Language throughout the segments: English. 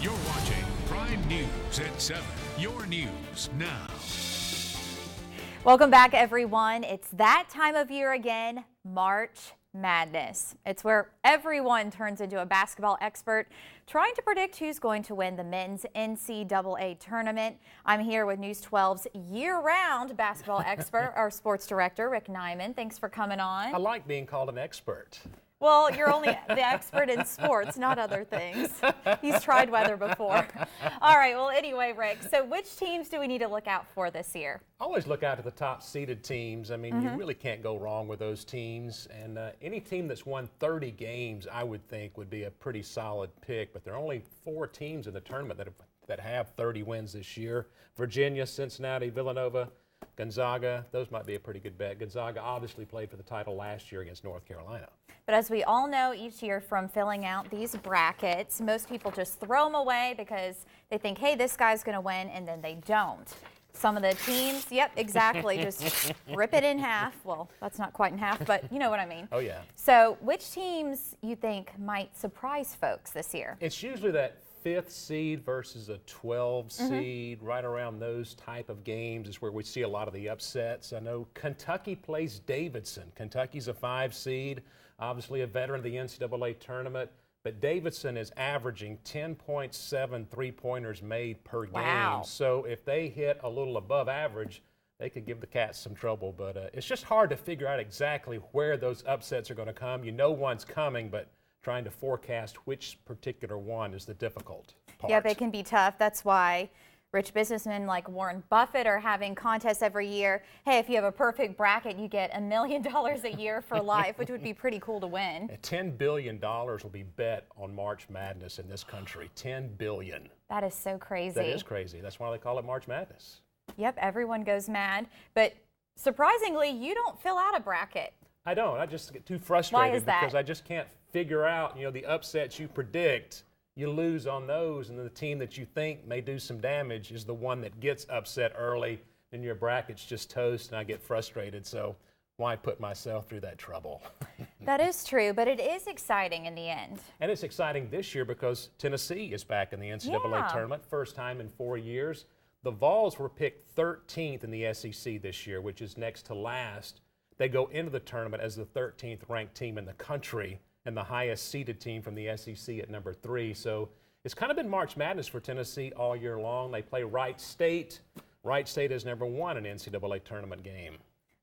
You're watching Prime News at 7. Your news now. Welcome back, everyone. It's that time of year again, March Madness. It's where everyone turns into a basketball expert trying to predict who's going to win the men's NCAA tournament. I'm here with News 12's year-round basketball expert, our sports director, Rick Nyman. Thanks for coming on. I like being called an expert. Well, you're only the expert in sports, not other things. He's tried weather before. All right, well, anyway, Rick, so which teams do we need to look out for this year? Always look out to the top-seeded teams. I mean, you really can't go wrong with those teams. And any team that's won 30 games, I would think, would be a pretty solid pick. But there are only 4 teams in the tournament that have 30 wins this year. Virginia, Cincinnati, Villanova, Gonzaga, those might be a pretty good bet. Gonzaga obviously played for the title last year against North Carolina. But as we all know, each year from filling out these brackets, most people just throw them away because they think, hey, this guy's going to win, and then they don't. Some of the teams, yep, exactly, just rip it in half. Well, that's not quite in half, but you know what I mean. Oh, yeah. So which teams you think might surprise folks this year? It's usually that 5th seed versus a 12 seed, right around those type of games is where we see a lot of the upsets. I know Kentucky plays Davidson. Kentucky's a 5 seed, obviously a veteran of the NCAA tournament, but Davidson is averaging 10.7 three-pointers made per game. Wow. So if they hit a little above average, they could give the Cats some trouble. But it's just hard to figure out exactly where those upsets are going to come. You know one's coming, but trying to forecast which particular one is the difficult part. Yep, it can be tough. That's why rich businessmen like Warren Buffett are having contests every year. Hey, if you have a perfect bracket, you get $1 million a year for life, which would be pretty cool to win. $10 billion will be bet on March Madness in this country. $10 billion. That is so crazy. That is crazy. That's why they call it March Madness. Yep, everyone goes mad. But surprisingly, you don't fill out a bracket. I don't. I just get too frustrated. Why is that? Because I just can't figure out, the upsets you predict. You lose on those, and then the team that you think may do some damage is the one that gets upset early, and your bracket's just toast, and I get frustrated. So why put myself through that trouble? That is true, but it is exciting in the end. And it's exciting this year because Tennessee is back in the NCAA tournament, first time in 4 years. The Vols were picked 13th in the SEC this year, which is next to last. They go into the tournament as the 13th ranked team in the country and the highest seeded team from the SEC at number 3. So it's kind of been March Madness for Tennessee all year long. They play Wright State. Wright State has never won an NCAA tournament game.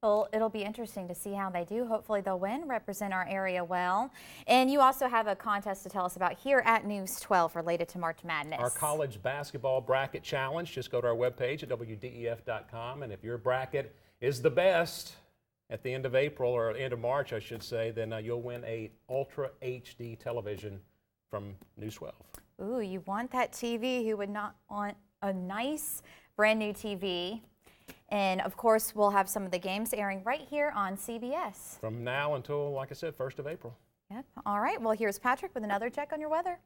Well, it'll be interesting to see how they do. Hopefully they'll win, represent our area well. And you also have a contest to tell us about here at News 12 related to March Madness. Our college basketball bracket challenge. Just go to our webpage at WDEF.com, and if your bracket is the best at the end of April, or end of March, I should say, then you'll win a Ultra HD television from News 12. Ooh, you want that TV. Who would not want a nice brand new TV? And of course, we'll have some of the games airing right here on CBS. From now until, like I said, 1st of April. Yep. All right. Well, here's Patrick with another check on your weather.